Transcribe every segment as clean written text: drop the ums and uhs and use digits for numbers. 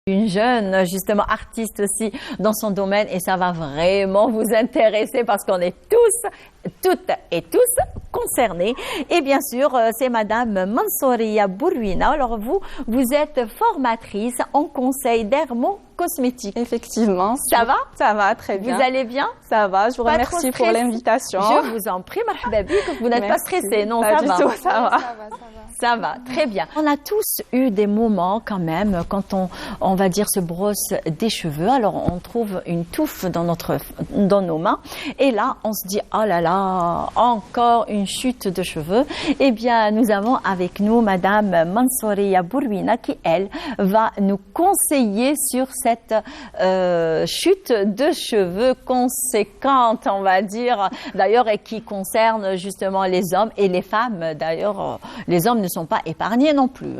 Une jeune, justement, artiste aussi dans son domaine et ça va vraiment vous intéresser parce qu'on est toutes et tous concernés. Et bien sûr, c'est Madame Mansouria Bourouina. Alors vous êtes formatrice en conseil dermo-cosmétique. Effectivement. Ça va? Ça va, très bien. Vous allez bien? Ça va, je vous remercie pour l'invitation. Je vous en prie, marhaba bik, vous n'êtes pas stressée, non? Pas Ça du va. tout, ça va. Ça va, très bien. On a tous eu des moments quand même quand on va dire se brosse des cheveux. Alors on trouve une touffe dans nos mains et là on se dit oh là là, encore une chute de cheveux. Eh bien nous avons avec nous Madame Mansouria Bourouina qui elle va nous conseiller sur cette chute de cheveux conséquente, on va dire d'ailleurs, et qui concerne justement les hommes et les femmes. D'ailleurs les hommes ne sont pas épargnés non plus.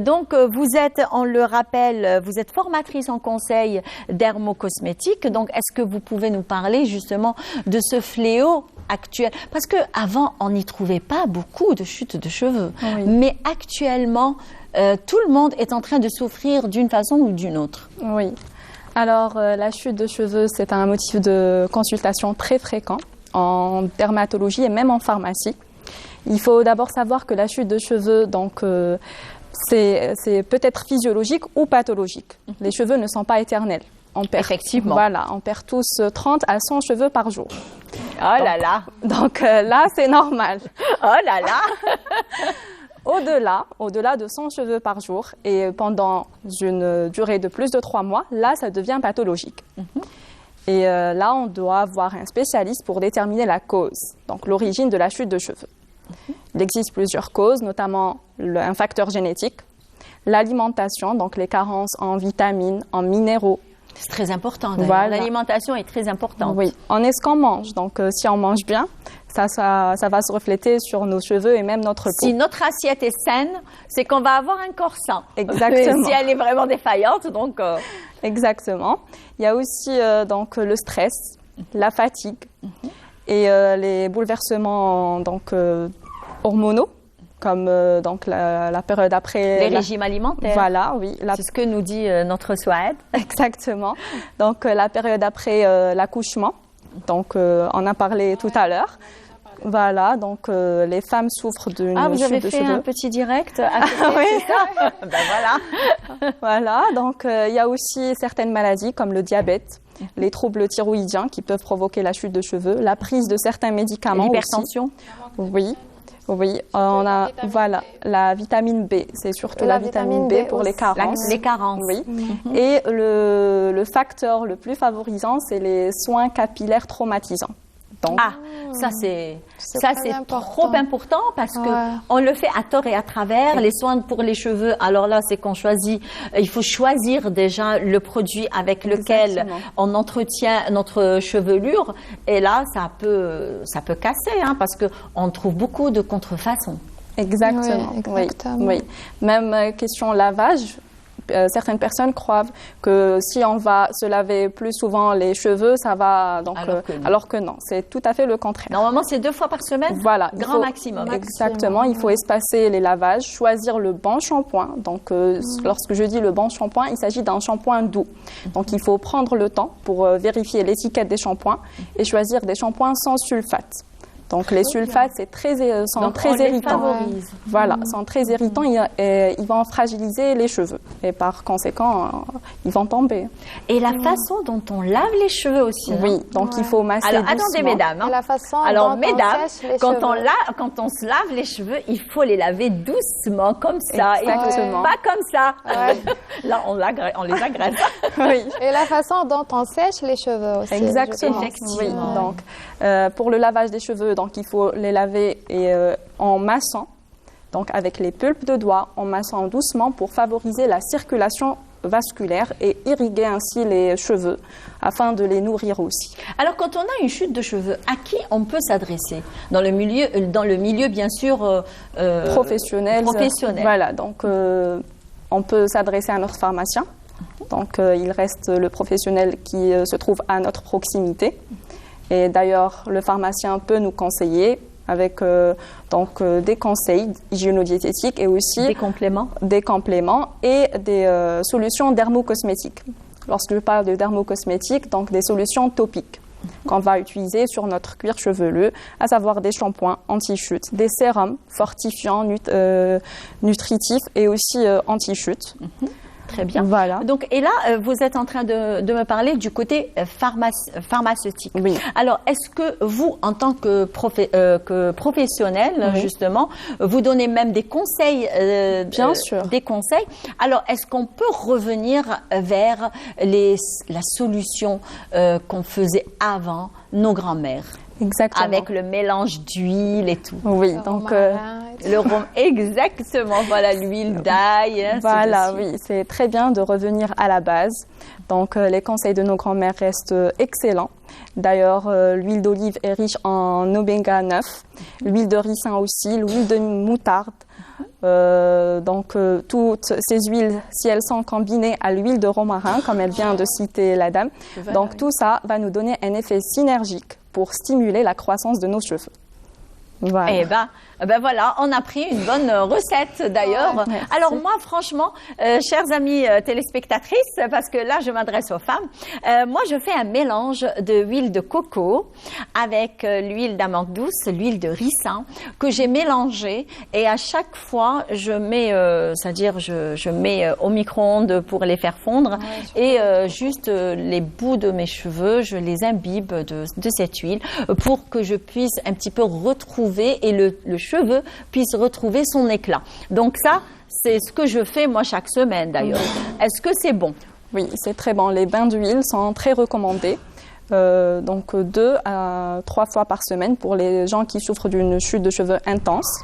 Donc, vous êtes, on le rappelle, vous êtes formatrice en conseil dermo-cosmétique. Donc, est-ce que vous pouvez nous parler justement de ce fléau actuel? Parce qu'avant, on n'y trouvait pas beaucoup de chutes de cheveux. Oui. Mais actuellement, tout le monde est en train de souffrir d'une façon ou d'une autre. Oui. Alors, la chute de cheveux, c'est un motif de consultation très fréquent en dermatologie et même en pharmacie. Il faut d'abord savoir que la chute de cheveux, donc, c'est peut-être physiologique ou pathologique. Les cheveux ne sont pas éternels. Effectivement. Voilà, on perd tous 30 à 100 cheveux par jour. Oh là là. Donc là, c'est normal. Oh là là. Au-delà de 100 cheveux par jour et pendant une durée de plus de 3 mois, là, ça devient pathologique. Et là, on doit voir un spécialiste pour déterminer la cause, donc l'origine de la chute de cheveux. Il existe plusieurs causes, notamment un facteur génétique, l'alimentation, donc les carences en vitamines, en minéraux. C'est très important. Voilà. L'alimentation est très importante. Oui, on est ce qu'on mange. Donc, si on mange bien, ça va se refléter sur nos cheveux et même notre peau. Si notre assiette est saine, c'est qu'on va avoir un corps sain. Exactement. Si elle est vraiment défaillante, donc... Exactement. Il y a aussi donc, le stress, la fatigue et les bouleversements donc, hormonaux, comme donc la période après... Les régimes alimentaires. Voilà, oui. C'est ce que nous dit notre Souad. Exactement. Donc, la période après l'accouchement. Donc, on a parlé tout à l'heure. Voilà, donc les femmes souffrent d'une chute de cheveux. Ah, vous avez fait un petit direct à côté, oui. c'est ça? Ben voilà. Voilà, donc il y a aussi certaines maladies comme le diabète, les troubles thyroïdiens qui peuvent provoquer la chute de cheveux, la prise de certains médicaments. L'hypertension? Oui. Oui, on a voilà la vitamine B, c'est surtout la vitamine B pour les carences. Les carences. Oui. Et le facteur le plus favorisant, c'est les soins capillaires traumatisants. Donc, ça c'est trop important parce que on le fait à tort et à travers. Les soins pour les cheveux, alors là c'est qu'on choisit, il faut choisir déjà le produit avec lequel on entretient notre chevelure et là ça peut casser parce que on trouve beaucoup de contrefaçons. Exactement. Oui, exactement. Oui. Même question lavage. Certaines personnes croient que si on va se laver plus souvent les cheveux, ça va... Donc, alors que non, c'est tout à fait le contraire. Normalement, c'est 2 fois par semaine? Voilà. Grand maximum. Exactement. Il faut espacer les lavages, choisir le bon shampoing. Donc, lorsque je dis le bon shampoing, il s'agit d'un shampoing doux. Donc, il faut prendre le temps pour vérifier l'étiquette des shampoings et choisir des shampoings sans sulfate. Donc, les sulfates, sont très irritants. Voilà, sont très irritants et ils vont fragiliser les cheveux. Et par conséquent, ils vont tomber. Et la façon dont on lave les cheveux aussi. Oui, donc il faut masser doucement. Attendez, mesdames. Et la façon alors, dont mesdames, on sèche les quand cheveux. on se lave les cheveux, il faut les laver doucement, comme ça. Exactement. Pas comme ça. Là, on les agresse. Oui. Et la façon dont on sèche les cheveux aussi. Exactement. Oui. Donc, pour le lavage des cheveux, donc il faut les laver en massant, donc avec les pulpes de doigts, en massant doucement pour favoriser la circulation vasculaire et irriguer ainsi les cheveux afin de les nourrir aussi. Alors quand on a une chute de cheveux, à qui on peut s'adresser? Dans le milieu bien sûr professionnel. Voilà, donc on peut s'adresser à notre pharmacien. Donc il reste le professionnel qui se trouve à notre proximité. Et d'ailleurs, le pharmacien peut nous conseiller avec des conseils hygiéno-diététiques et aussi des compléments et des solutions dermocosmétiques. Lorsque je parle de dermocosmétiques, donc des solutions topiques qu'on va utiliser sur notre cuir chevelu, à savoir des shampoings anti-chute, des sérums fortifiants, nutritifs et aussi anti-chute. Très bien. Voilà. Donc, et là, vous êtes en train de me parler du côté pharmaceutique. Oui. Alors, est-ce que vous, en tant que professionnel, justement, vous donnez même des conseils Bien sûr. Des conseils. Alors, est-ce qu'on peut revenir vers la solution qu'on faisait avant nos grands-mères? Exactement. Avec le mélange d'huile et tout. Oui, donc le rhum, exactement. Voilà, l'huile d'ail. Voilà, oui, c'est très bien de revenir à la base. Donc, les conseils de nos grands-mères restent excellents. D'ailleurs, l'huile d'olive est riche en oméga 9, l'huile de ricin aussi, l'huile de moutarde. Toutes ces huiles, si elles sont combinées à l'huile de romarin, comme elle vient de citer la dame, donc tout ça va nous donner un effet synergique pour stimuler la croissance de nos cheveux. Voilà. Eh ben voilà, on a pris une bonne recette d'ailleurs. Alors moi, franchement, chers amis téléspectatrices, parce que là, je m'adresse aux femmes, moi, je fais un mélange de huile de coco avec l'huile d'amande douce, l'huile de ricin que j'ai mélangée et à chaque fois, je mets, c'est-à-dire je mets au micro-ondes pour les faire fondre et juste les bouts de mes cheveux, je les imbibe de cette huile pour que je puisse un petit peu retrouver et le cheveu puisse retrouver son éclat. Donc ça, c'est ce que je fais moi chaque semaine d'ailleurs. Est-ce que c'est bon? Oui, c'est très bon. Les bains d'huile sont très recommandés. Donc 2 à 3 fois par semaine pour les gens qui souffrent d'une chute de cheveux intense.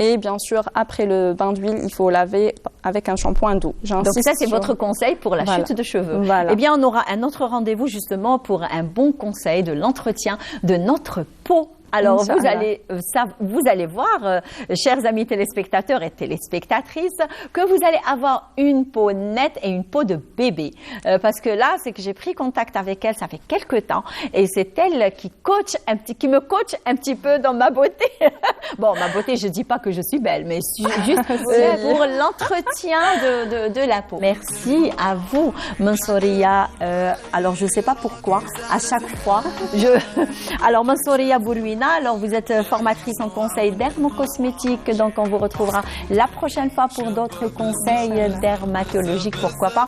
Et bien sûr, après le bain d'huile, il faut laver avec un shampoing doux. Donc ça, c'est votre conseil pour la chute de cheveux. Voilà. Eh bien, on aura un autre rendez-vous justement pour un bon conseil de l'entretien de notre peau. Alors, vous allez voir, chers amis téléspectateurs et téléspectatrices, que vous allez avoir une peau nette et une peau de bébé. Parce que là, c'est que j'ai pris contact avec elle, ça fait quelques temps, et c'est elle qui me coach un petit peu dans ma beauté. Bon, ma beauté, je dis pas que je suis belle, mais juste pour l'entretien de la peau. Merci à vous, Mansouriya. Alors, je sais pas pourquoi, à chaque fois, alors, Mansouriya Bourouina, alors vous êtes formatrice en conseil dermocosmétique, donc on vous retrouvera la prochaine fois pour d'autres conseils dermatologiques, pourquoi pas.